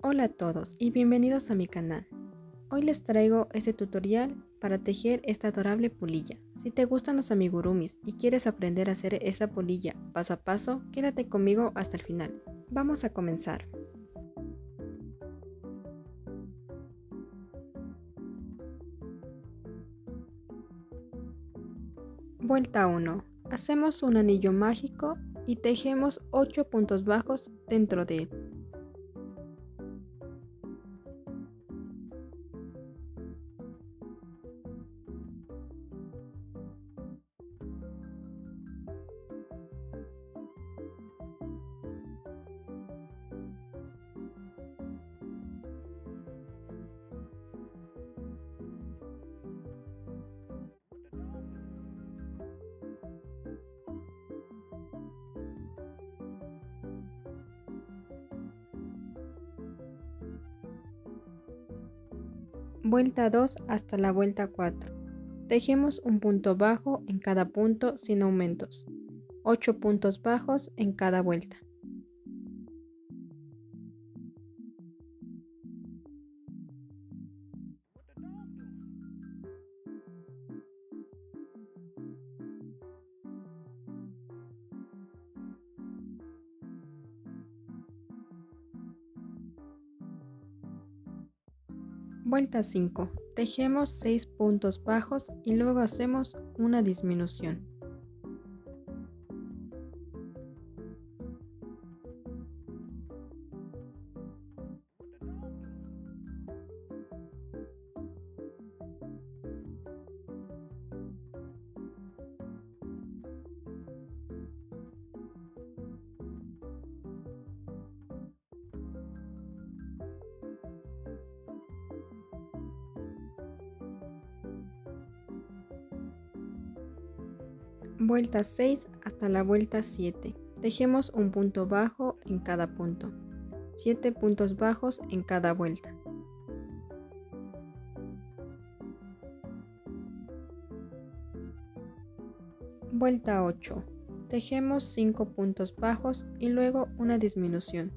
Hola a todos y bienvenidos a mi canal. Hoy les traigo este tutorial para tejer esta adorable polilla. Si te gustan los amigurumis y quieres aprender a hacer esa polilla paso a paso, quédate conmigo hasta el final. Vamos a comenzar. Vuelta 1. Hacemos un anillo mágico y tejemos 8 puntos bajos dentro de él. Vuelta 2 hasta la vuelta 4. Tejemos un punto bajo en cada punto sin aumentos. 8 puntos bajos en cada vuelta. Vuelta 5. Tejemos 6 puntos bajos y luego hacemos una disminución. Vuelta 6 hasta la vuelta 7. Tejemos un punto bajo en cada punto. 7 puntos bajos en cada vuelta. Vuelta 8. Tejemos 5 puntos bajos y luego una disminución.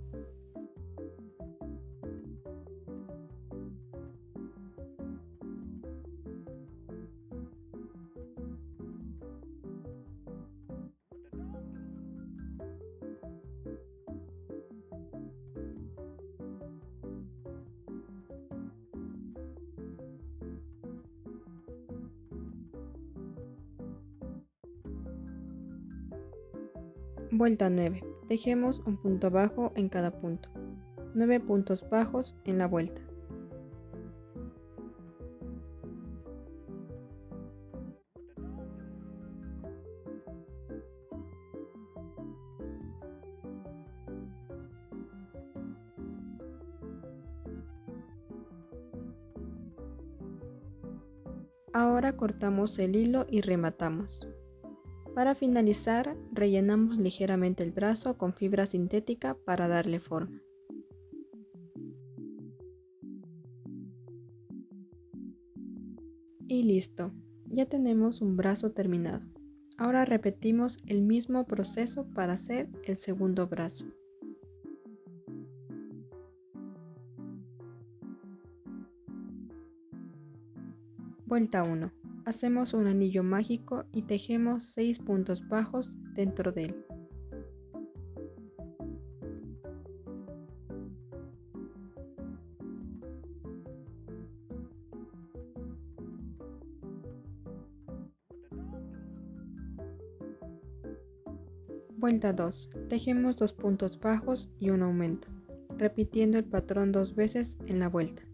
Vuelta 9. Tejemos un punto bajo en cada punto. 9 puntos bajos en la vuelta. Ahora cortamos el hilo y rematamos. Para finalizar, rellenamos ligeramente el brazo con fibra sintética para darle forma. Y listo, ya tenemos un brazo terminado. Ahora repetimos el mismo proceso para hacer el segundo brazo. Vuelta 1. Hacemos un anillo mágico y tejemos 6 puntos bajos dentro de él. Vuelta 2. Tejemos 2 puntos bajos y un aumento, repitiendo el patrón 2 veces en la vuelta.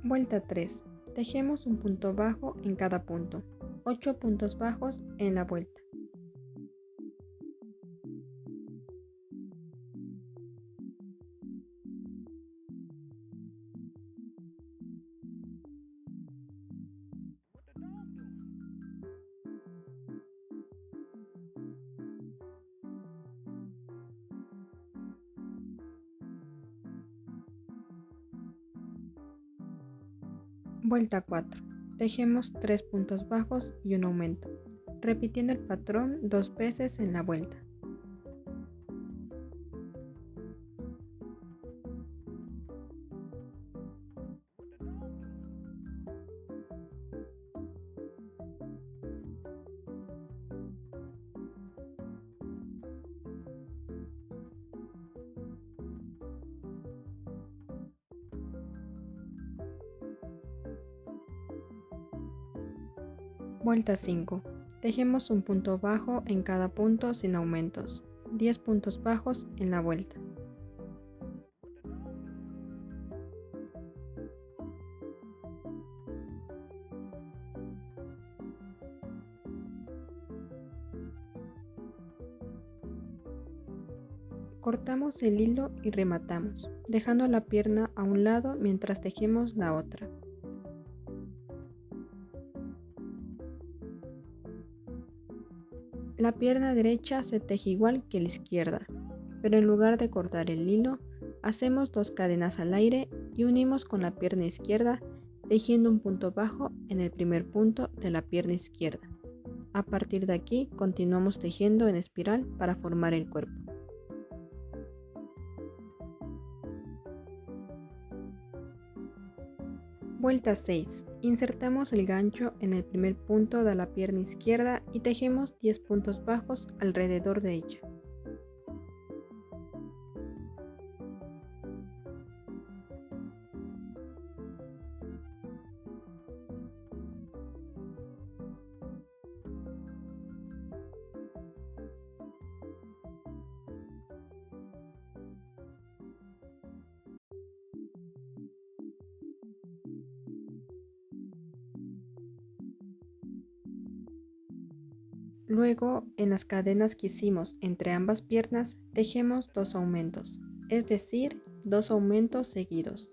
Vuelta 3. Tejemos un punto bajo en cada punto, 8 puntos bajos en la vuelta. Vuelta 4. Tejemos 3 puntos bajos y un aumento, repitiendo el patrón 2 veces en la vuelta. Vuelta 5. Tejemos un punto bajo en cada punto sin aumentos, 10 puntos bajos en la vuelta. Cortamos el hilo y rematamos, dejando la pierna a un lado mientras tejemos la otra. La pierna derecha se teje igual que la izquierda, pero en lugar de cortar el hilo, hacemos 2 cadenas al aire y unimos con la pierna izquierda, tejiendo un punto bajo en el primer punto de la pierna izquierda. A partir de aquí, continuamos tejiendo en espiral para formar el cuerpo. Vuelta 6. Insertamos el gancho en el primer punto de la pierna izquierda y tejemos 10 puntos bajos alrededor de ella. Luego, en las cadenas que hicimos entre ambas piernas, tejemos 2 aumentos, es decir, 2 aumentos seguidos.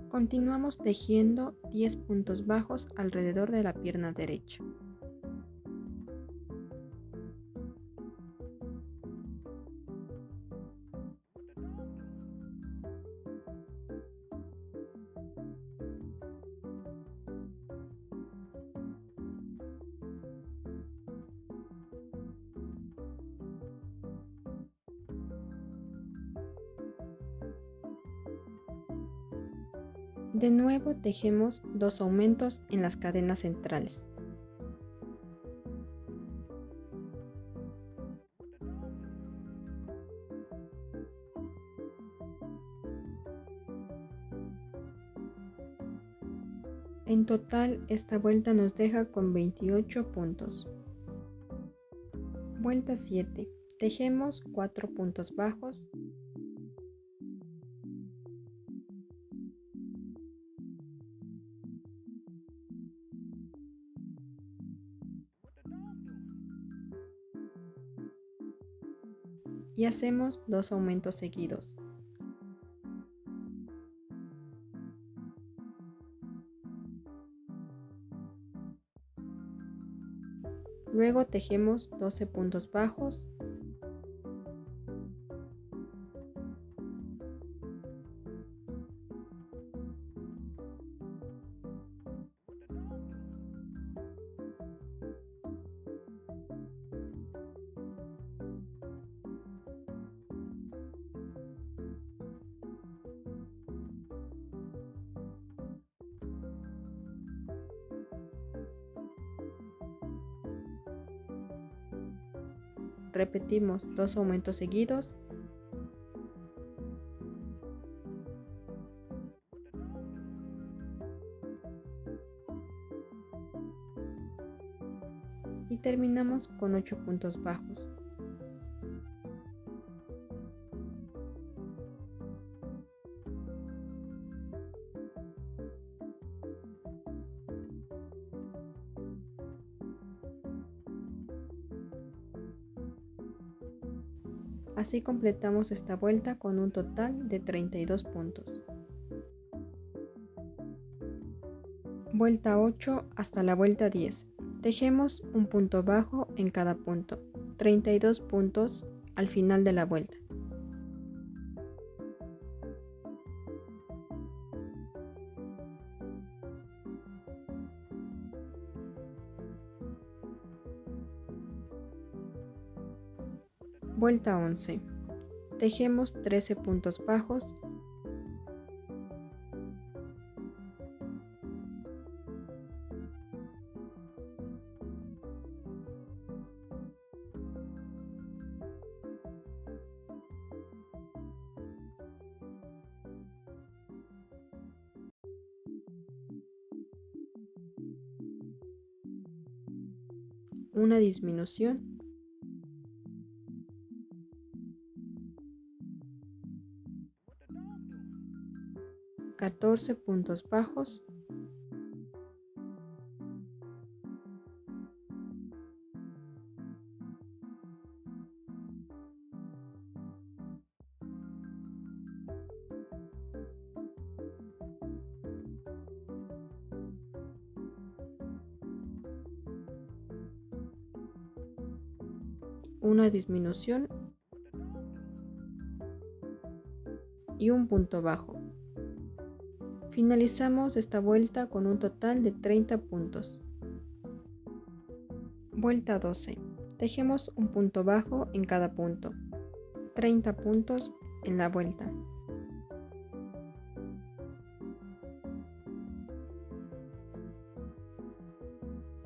Continuamos tejiendo 10 puntos bajos alrededor de la pierna derecha. De nuevo tejemos 2 aumentos en las cadenas centrales. En total, esta vuelta nos deja con 28 puntos. Vuelta 7. Tejemos 4 puntos bajos. Y hacemos 2 aumentos seguidos. Luego tejemos 12 puntos bajos. Repetimos 2 aumentos seguidos. Y terminamos con 8 puntos bajos. Así completamos esta vuelta con un total de 32 puntos. Vuelta 8 hasta la vuelta 10. Tejemos un punto bajo en cada punto, 32 puntos al final de la vuelta. Vuelta 11. Tejemos 13 puntos bajos. Una disminución. $14 puntos bajos. Una disminución y un punto bajo. Finalizamos esta vuelta con un total de 30 puntos. Vuelta 12. Tejemos un punto bajo en cada punto, 30 puntos en la vuelta.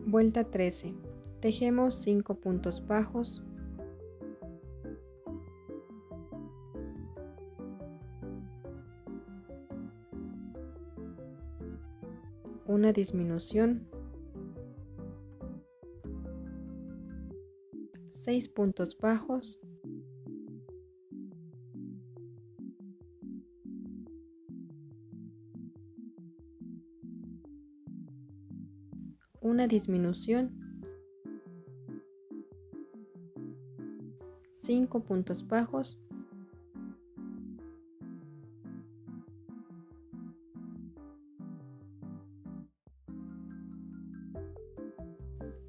Vuelta 13. Tejemos 5 puntos bajos. Una disminución. 6 puntos bajos. Una disminución. 5 puntos bajos.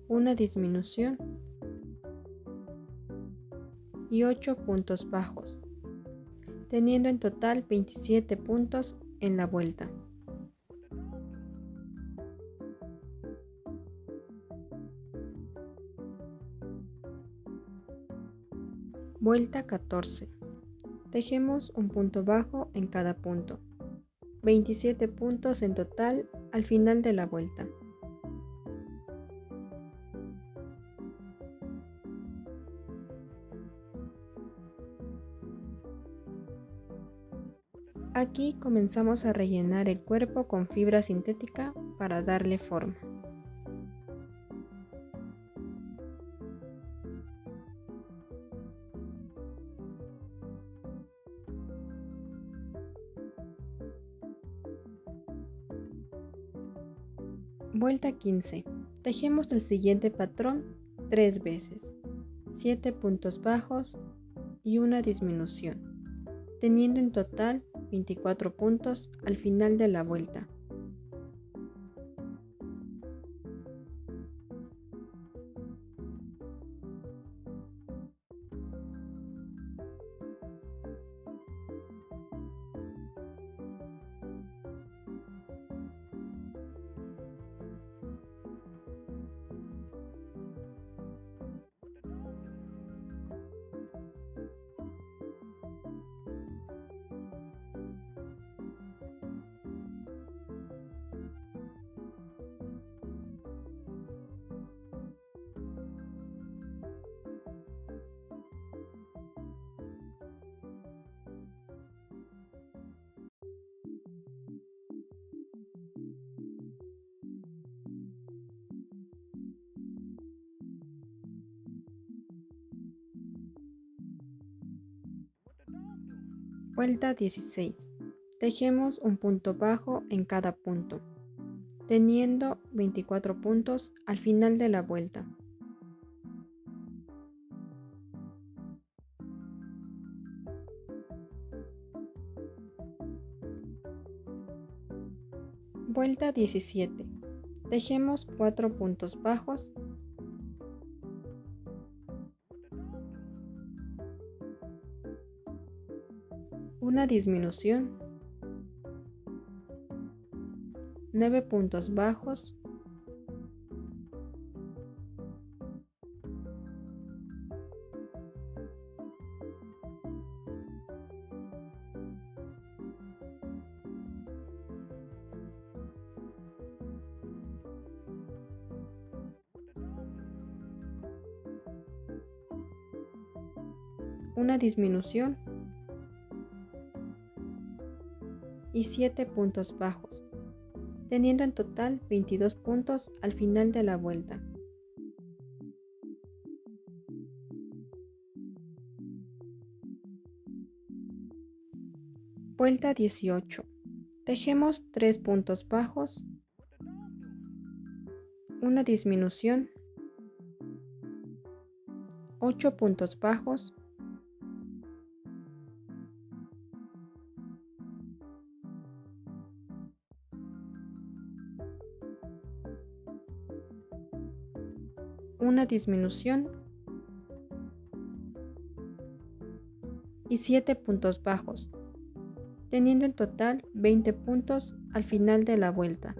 Una disminución y 8 puntos bajos, teniendo en total 27 puntos en la vuelta. Vuelta 14. Tejemos un punto bajo en cada punto, 27 puntos en total al final de la vuelta. Aquí comenzamos a rellenar el cuerpo con fibra sintética para darle forma. Vuelta 15. Tejemos el siguiente patrón 3 veces, 7 puntos bajos y una disminución, teniendo en total 24 puntos al final de la vuelta. Vuelta 16. Tejemos un punto bajo en cada punto, teniendo 24 puntos al final de la vuelta. Vuelta 17. Tejemos 4 puntos bajos. Una disminución, 9 puntos bajos, una disminución y 7 puntos bajos, teniendo en total 22 puntos al final de la vuelta. Vuelta 18. Tejemos 3 puntos bajos, una disminución, 8 puntos bajos, una disminución y 7 puntos bajos, teniendo en total 20 puntos al final de la vuelta.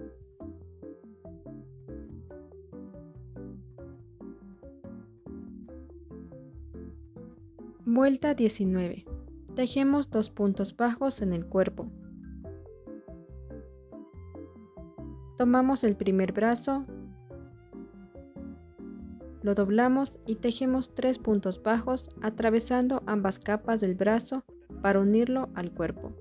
Vuelta 19. Tejemos 2 puntos bajos en el cuerpo. Tomamos el primer brazo, lo doblamos y tejemos 3 puntos bajos atravesando ambas capas del brazo para unirlo al cuerpo.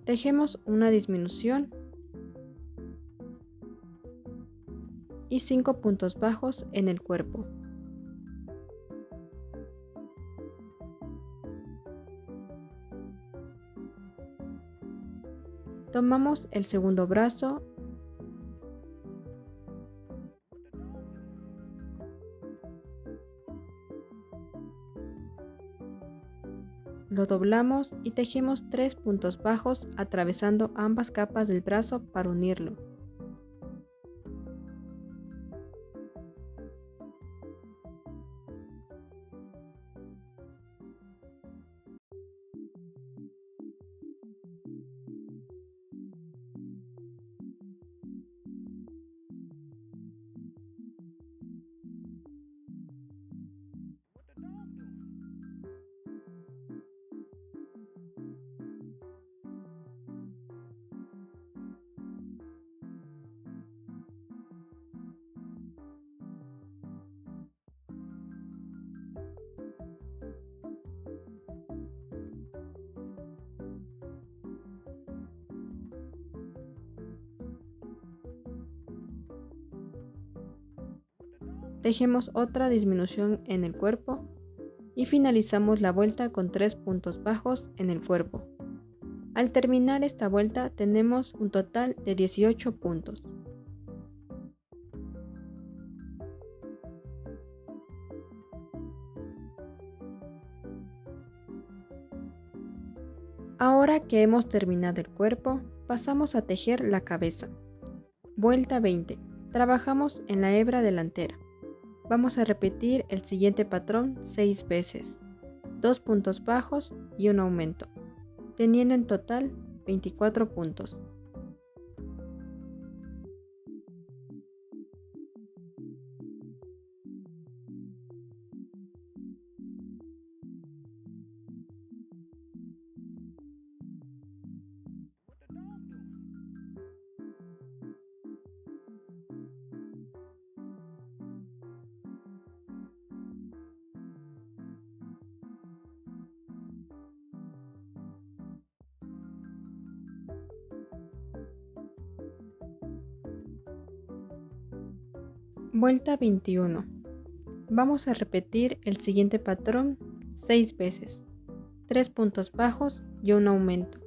Tejemos una disminución y 5 puntos bajos en el cuerpo. Tomamos el segundo brazo, lo doblamos y tejemos 3 puntos bajos atravesando ambas capas del brazo para unirlo. Tejemos otra disminución en el cuerpo y finalizamos la vuelta con 3 puntos bajos en el cuerpo. Al terminar esta vuelta tenemos un total de 18 puntos. Ahora que hemos terminado el cuerpo, pasamos a tejer la cabeza. Vuelta 20. Trabajamos en la hebra delantera. Vamos a repetir el siguiente patrón 6 veces, 2 puntos bajos y un aumento, teniendo en total 24 puntos. Vuelta 21. Vamos a repetir el siguiente patrón 6 veces, 3 puntos bajos y un aumento,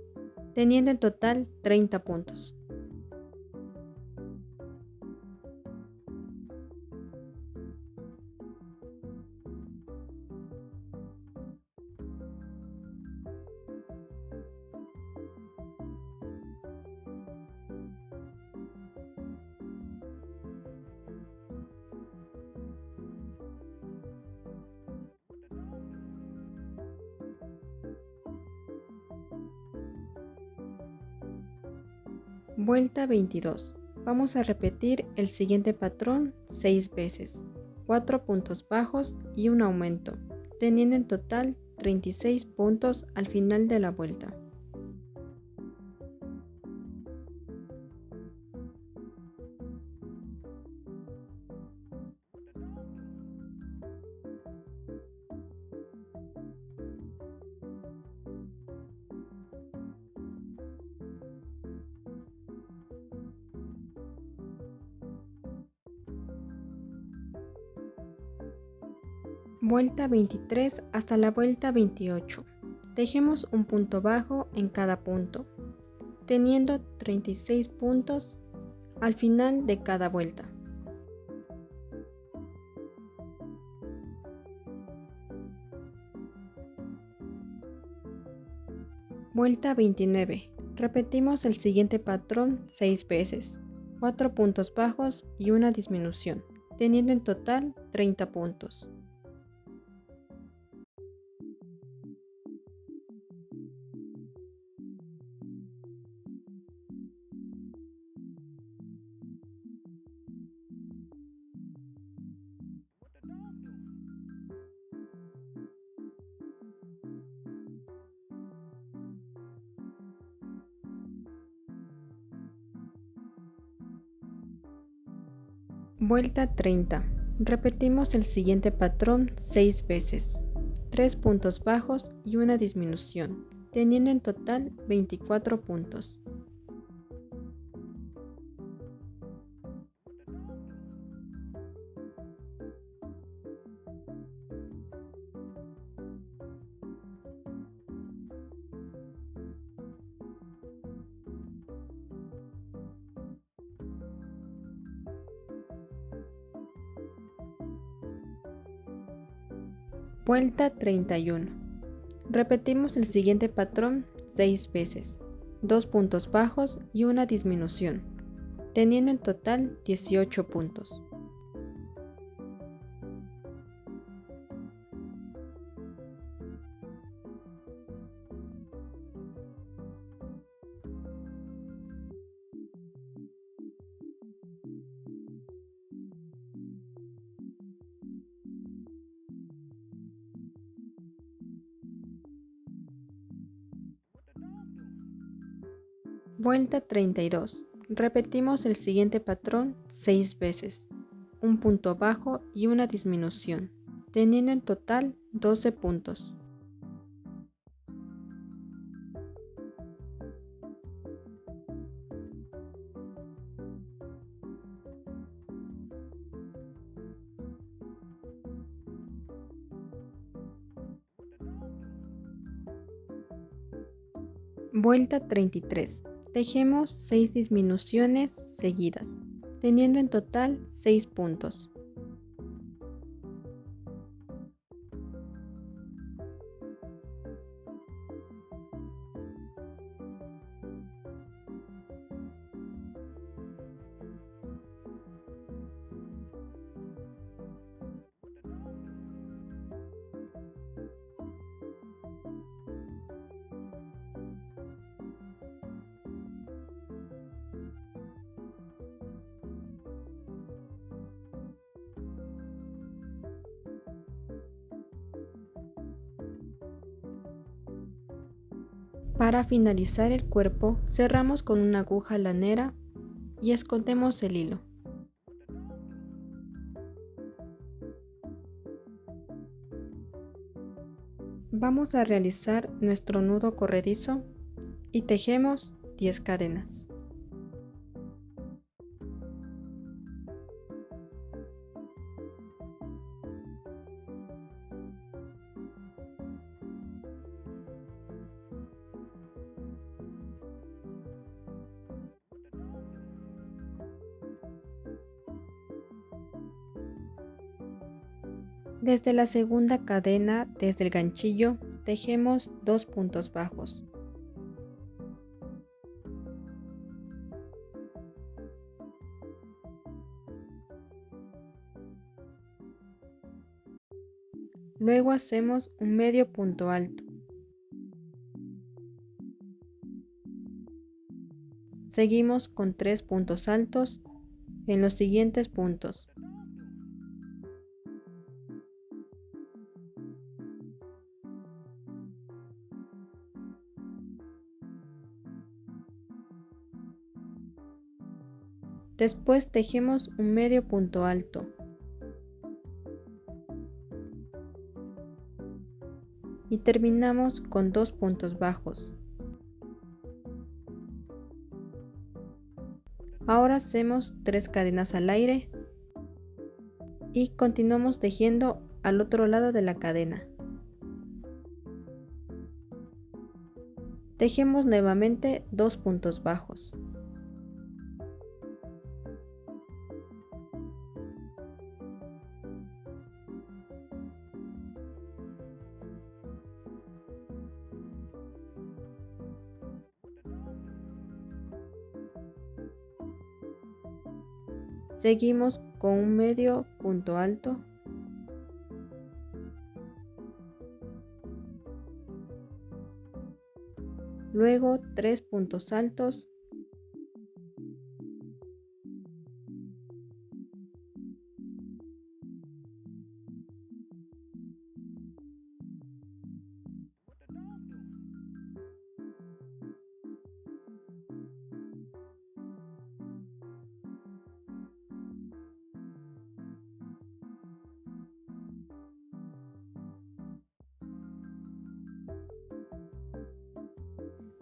teniendo en total 30 puntos. Vuelta 22. Vamos a repetir el siguiente patrón 6 veces, 4 puntos bajos y un aumento, teniendo en total 36 puntos al final de la vuelta. Vuelta 23 hasta la vuelta 28. Tejemos un punto bajo en cada punto, teniendo 36 puntos al final de cada vuelta. Vuelta 29. Repetimos el siguiente patrón 6 veces, 4 puntos bajos y una disminución, teniendo en total 30 puntos. Vuelta 30. Repetimos el siguiente patrón 6 veces, 3 puntos bajos y una disminución, teniendo en total 24 puntos. Vuelta 31. Repetimos el siguiente patrón 6 veces, 2 puntos bajos y una disminución, teniendo en total 18 puntos. Vuelta 32. Repetimos el siguiente patrón 6 veces, un punto bajo y una disminución, teniendo en total 12 puntos. Vuelta 33. Tejemos 6 disminuciones seguidas, teniendo en total 6 puntos. Para finalizar el cuerpo, cerramos con una aguja lanera y escondemos el hilo. Vamos a realizar nuestro nudo corredizo y tejemos 10 cadenas. Desde la segunda cadena, desde el ganchillo, tejemos 2 puntos bajos. Luego hacemos un medio punto alto. Seguimos con 3 puntos altos en los siguientes puntos. Después tejemos un medio punto alto. Y terminamos con 2 puntos bajos. Ahora hacemos 3 cadenas al aire y continuamos tejiendo al otro lado de la cadena. Tejemos nuevamente 2 puntos bajos. Seguimos con un medio punto alto. Luego 3 puntos altos.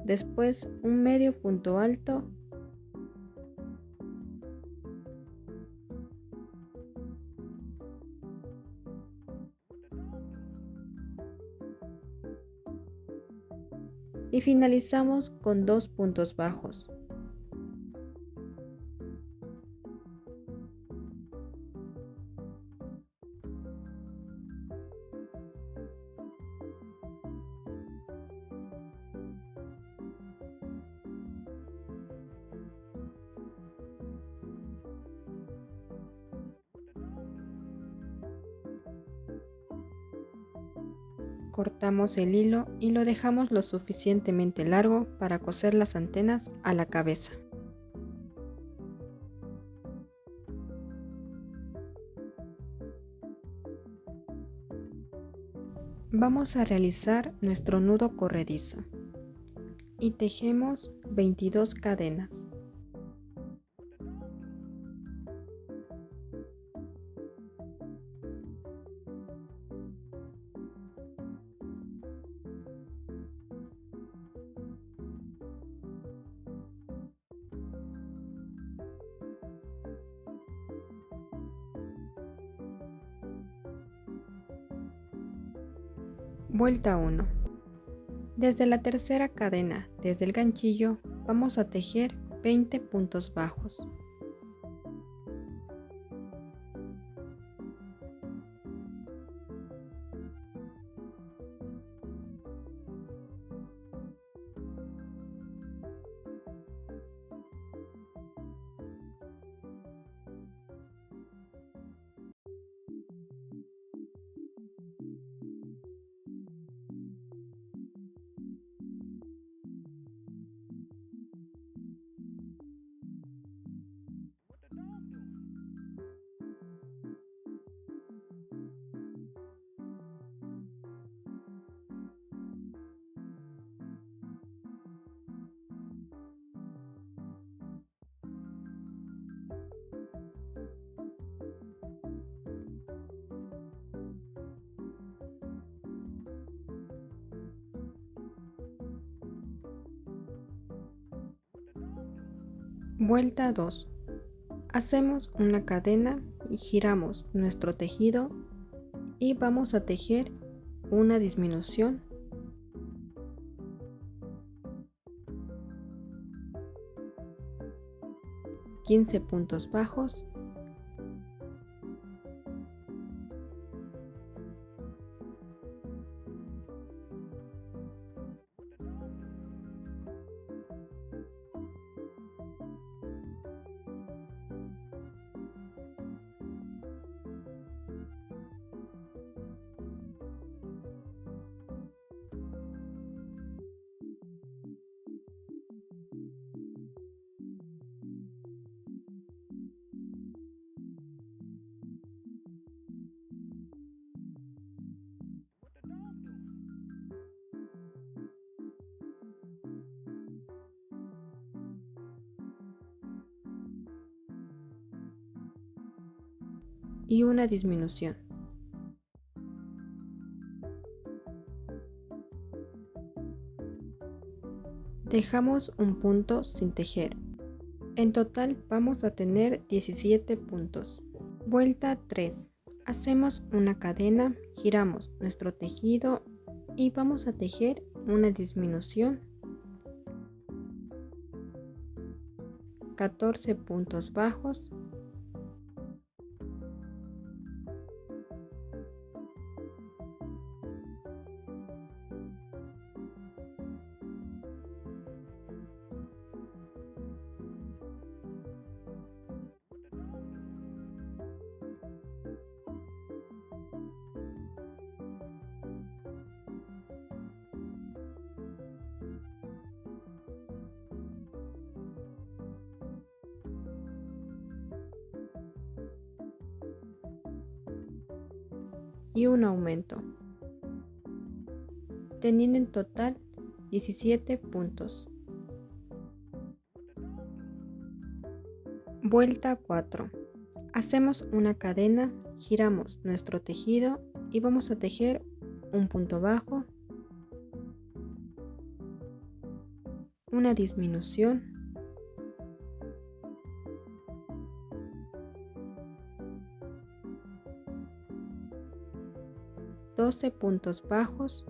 Después un medio punto alto. Y finalizamos con 2 puntos bajos. Cortamos el hilo y lo dejamos lo suficientemente largo para coser las antenas a la cabeza. Vamos a realizar nuestro nudo corredizo y tejemos 22 cadenas. Vuelta 1. Desde la tercera cadena, desde el ganchillo, vamos a tejer 20 puntos bajos. Vuelta 2. Hacemos una cadena y giramos nuestro tejido y vamos a tejer una disminución. $15 puntos bajos. y una disminución. Dejamos un punto sin tejer. En total vamos a tener 17 puntos. Vuelta 3. Hacemos una cadena, giramos nuestro tejido y vamos a tejer una disminución. 14 puntos bajos. Y un aumento, teniendo en total 17 puntos. Vuelta 4. Hacemos una cadena, giramos nuestro tejido y vamos a tejer un punto bajo, una disminución, 12 puntos bajos,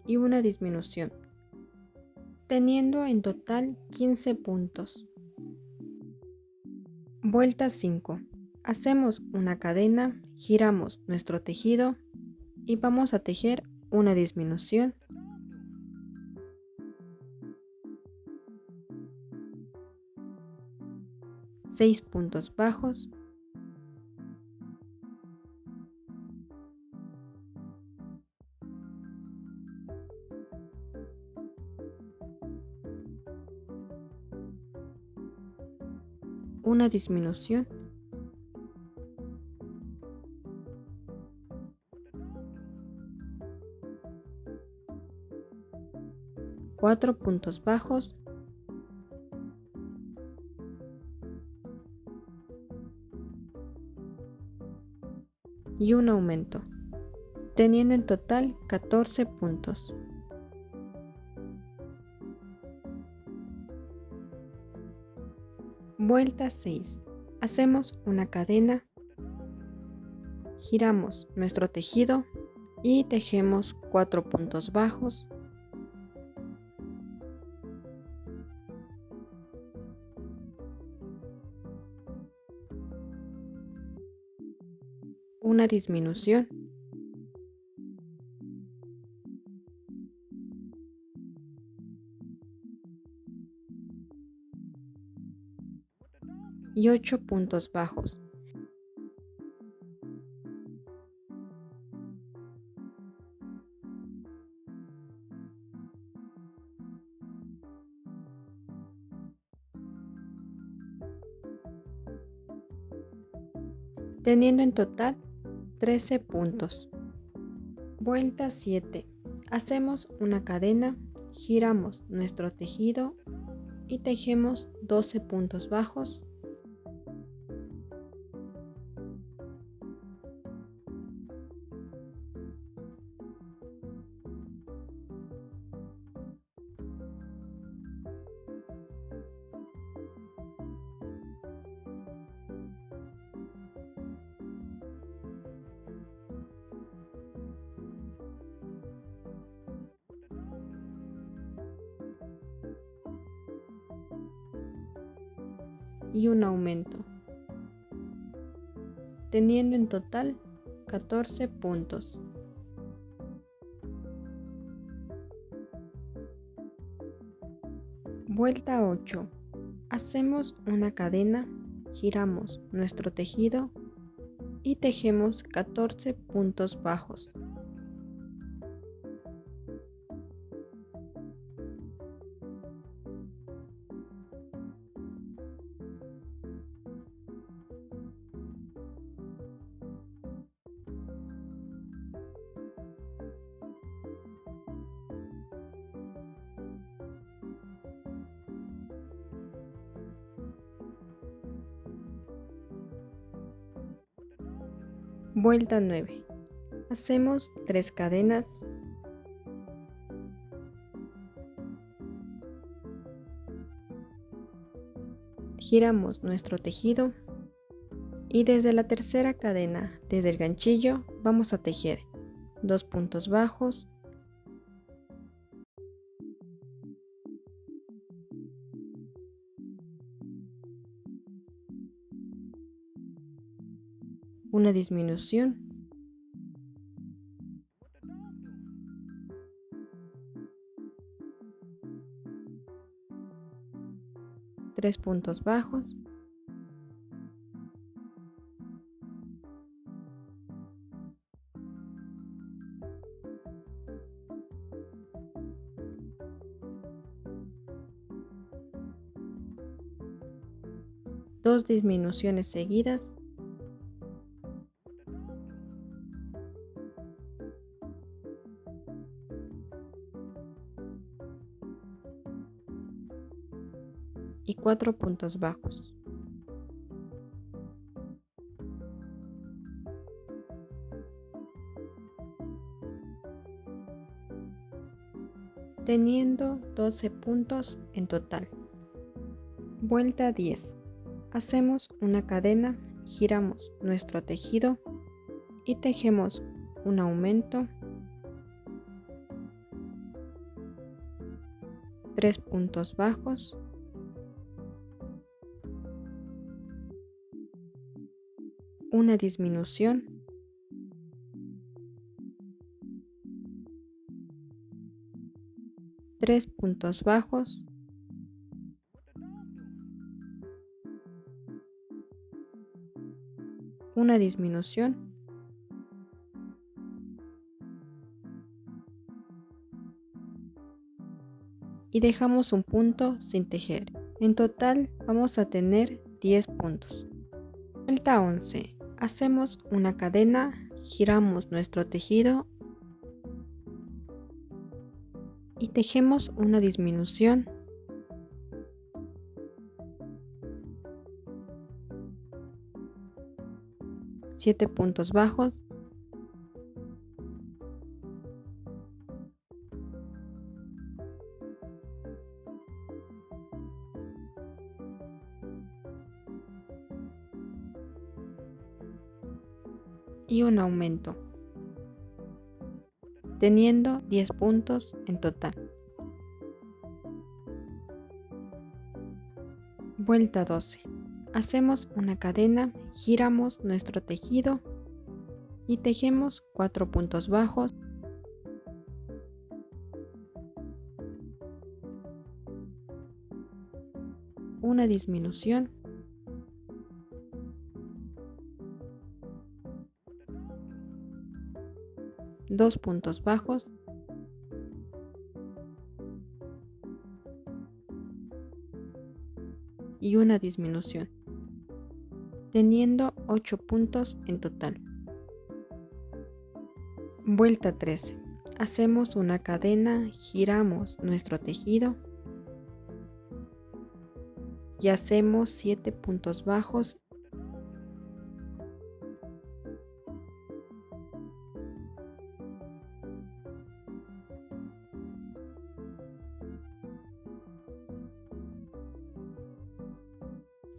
y una disminución, teniendo en total 15 puntos. Vuelta 5. Hacemos una cadena, giramos nuestro tejido y vamos a tejer una disminución, 6 puntos bajos, una disminución, 4 puntos bajos, y un aumento, teniendo en total 14 puntos. Vuelta 6. Hacemos una cadena, giramos nuestro tejido y tejemos 4 puntos bajos, una disminución, y 8 puntos bajos. Teniendo en total 13 puntos. Vuelta 7. Hacemos una cadena, giramos nuestro tejido y tejemos 12 puntos bajos, y un aumento, teniendo en total 14 puntos. Vuelta 8. Hacemos una cadena, giramos nuestro tejido y tejemos 14 puntos bajos. Vuelta 9. Hacemos 3 cadenas. Giramos nuestro tejido y desde la tercera cadena, desde el ganchillo, vamos a tejer 2 puntos bajos, una disminución, tres puntos bajos, dos disminuciones seguidas, y 4 puntos bajos. Teniendo 12 puntos en total. Vuelta 10. Hacemos una cadena, giramos nuestro tejido y tejemos un aumento, 3 puntos bajos, una disminución, tres puntos bajos, una disminución, y dejamos un punto sin tejer. En total vamos a tener 10 puntos. Vuelta 11. Hacemos una cadena, giramos nuestro tejido y tejemos una disminución, siete puntos bajos, y un aumento, teniendo 10 puntos en total. Vuelta 12. Hacemos una cadena, giramos nuestro tejido y tejemos 4 puntos bajos, una disminución, dos puntos bajos, y una disminución, teniendo 8 puntos en total. Vuelta 13. Hacemos una cadena, giramos nuestro tejido y hacemos 7 puntos bajos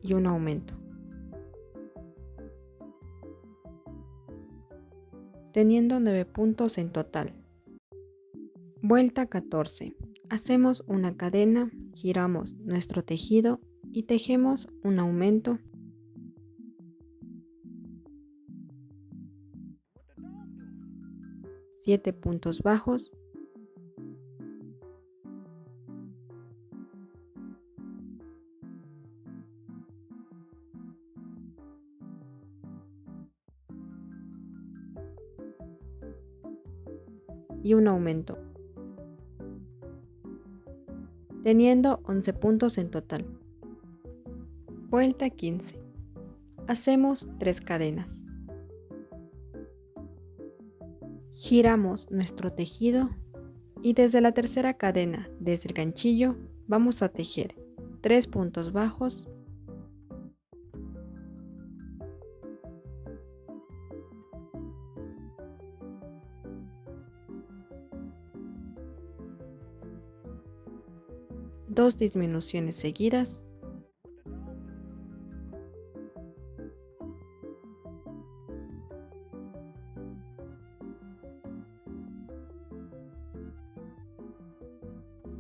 y un aumento, teniendo 9 puntos en total. Vuelta 14. Hacemos una cadena, giramos nuestro tejido y tejemos un aumento, siete puntos bajos, y un aumento, teniendo 11 puntos en total. Vuelta 15. Hacemos 3 cadenas. Giramos nuestro tejido y desde la tercera cadena, desde el ganchillo, vamos a tejer 3 puntos bajos, 2 disminuciones seguidas,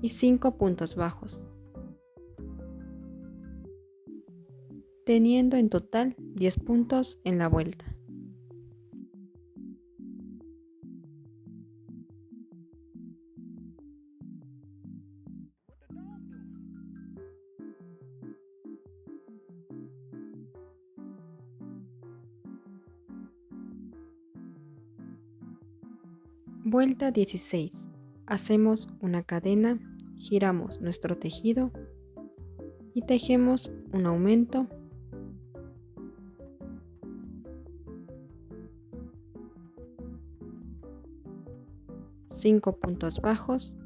y 5 puntos bajos, teniendo en total 10 puntos en la vuelta. Vuelta 16. Hacemos una cadena, giramos nuestro tejido y tejemos un aumento, cinco puntos bajos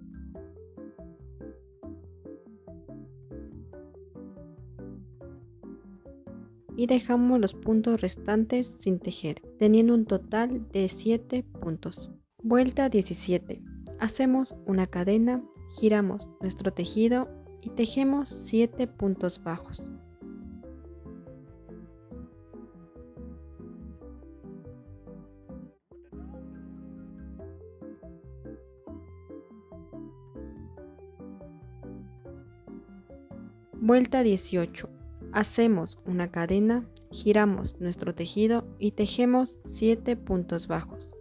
y dejamos los puntos restantes sin tejer, teniendo un total de 7 puntos. Vuelta 17. Hacemos una cadena, giramos nuestro tejido y tejemos 7 puntos bajos. Vuelta 18. Hacemos una cadena, giramos nuestro tejido y tejemos 7 puntos bajos.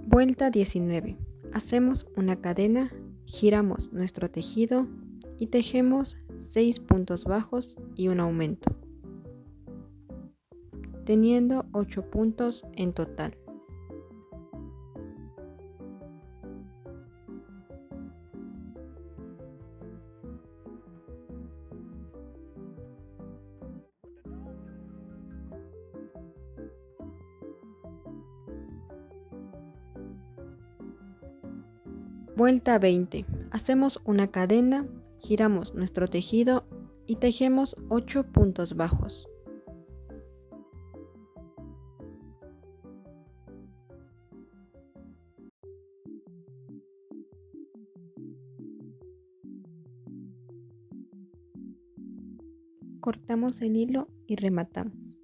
Vuelta 19. Hacemos una cadena, giramos nuestro tejido y tejemos 6 puntos bajos y un aumento, teniendo 8 puntos en total. Vuelta 20. Hacemos una cadena, giramos nuestro tejido y tejemos 8 puntos bajos. Cortamos el hilo y rematamos.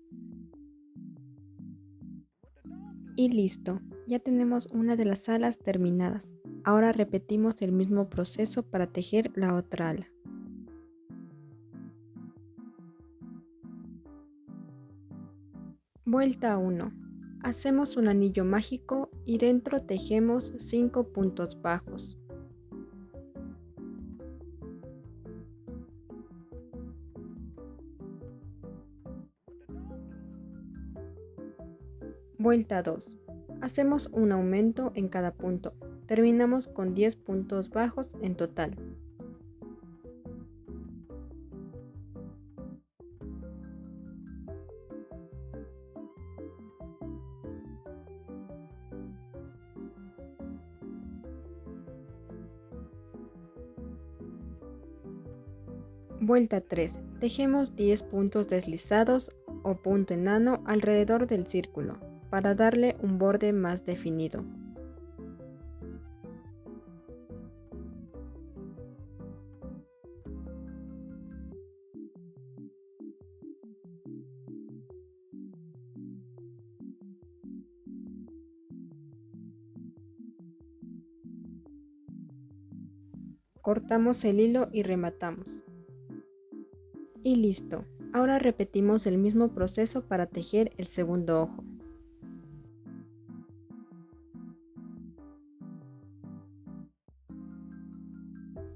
Y listo, ya tenemos una de las alas terminadas. Ahora repetimos el mismo proceso para tejer la otra ala. Vuelta 1. Hacemos un anillo mágico y dentro tejemos 5 puntos bajos. Vuelta 2. Hacemos un aumento en cada punto. Terminamos con 10 puntos bajos en total. Vuelta 3. Tejemos 10 puntos deslizados o punto enano alrededor del círculo, para darle un borde más definido. Cortamos el hilo y rematamos. Y listo. Ahora repetimos el mismo proceso para tejer el segundo ojo.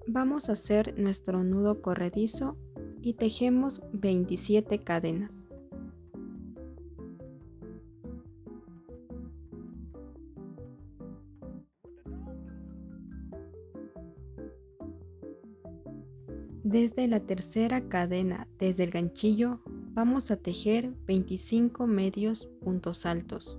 Vamos a hacer nuestro nudo corredizo y tejemos 27 cadenas. Desde la tercera cadena, desde el ganchillo, vamos a tejer 25 medios puntos altos.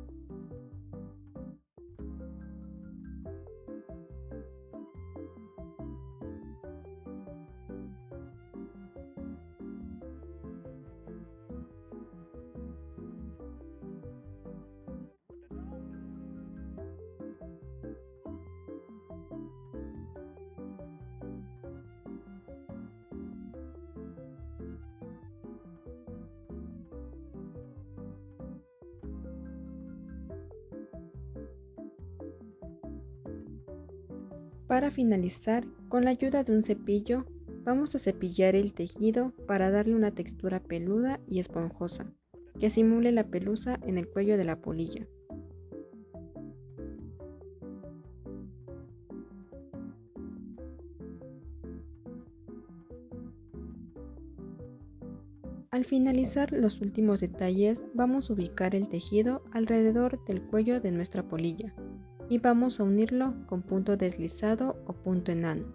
Para finalizar, con la ayuda de un cepillo, vamos a cepillar el tejido para darle una textura peluda y esponjosa, que simule la pelusa en el cuello de la polilla. Al finalizar los últimos detalles, vamos a ubicar el tejido alrededor del cuello de nuestra polilla y vamos a unirlo con punto deslizado o punto enano.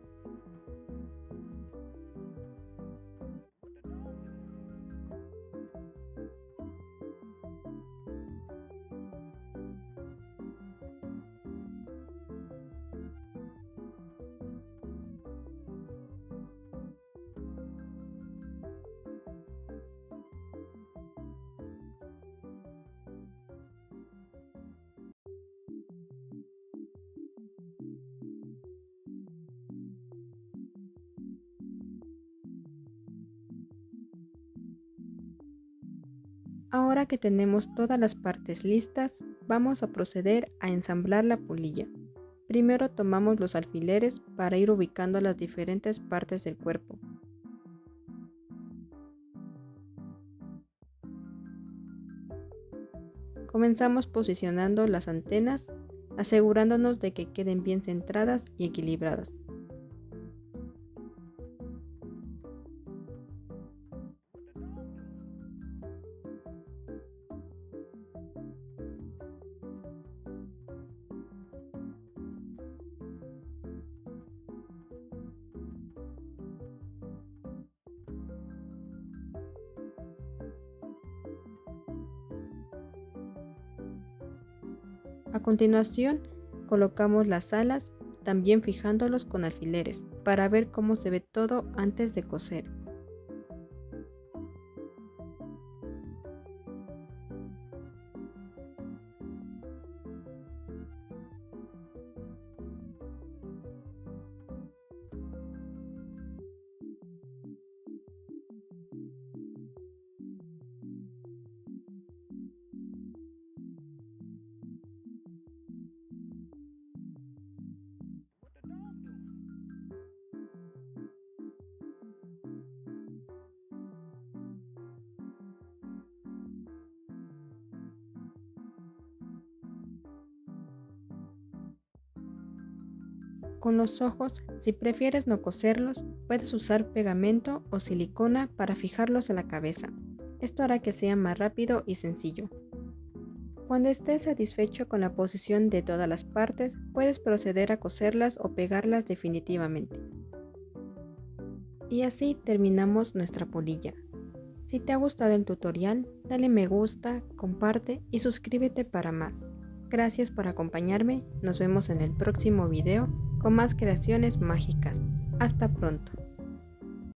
Ahora que tenemos todas las partes listas, vamos a proceder a ensamblar la polilla. Primero tomamos los alfileres para ir ubicando las diferentes partes del cuerpo. Comenzamos posicionando las antenas, asegurándonos de que queden bien centradas y equilibradas. A continuación, colocamos las alas, también fijándolos con alfileres, para ver cómo se ve todo antes de coser. Con los ojos, si prefieres no coserlos, puedes usar pegamento o silicona para fijarlos a la cabeza. Esto hará que sea más rápido y sencillo. Cuando estés satisfecho con la posición de todas las partes, puedes proceder a coserlas o pegarlas definitivamente. Y así terminamos nuestra polilla. Si te ha gustado el tutorial, dale me gusta, comparte y suscríbete para más. Gracias por acompañarme, nos vemos en el próximo video con más creaciones mágicas. Hasta pronto.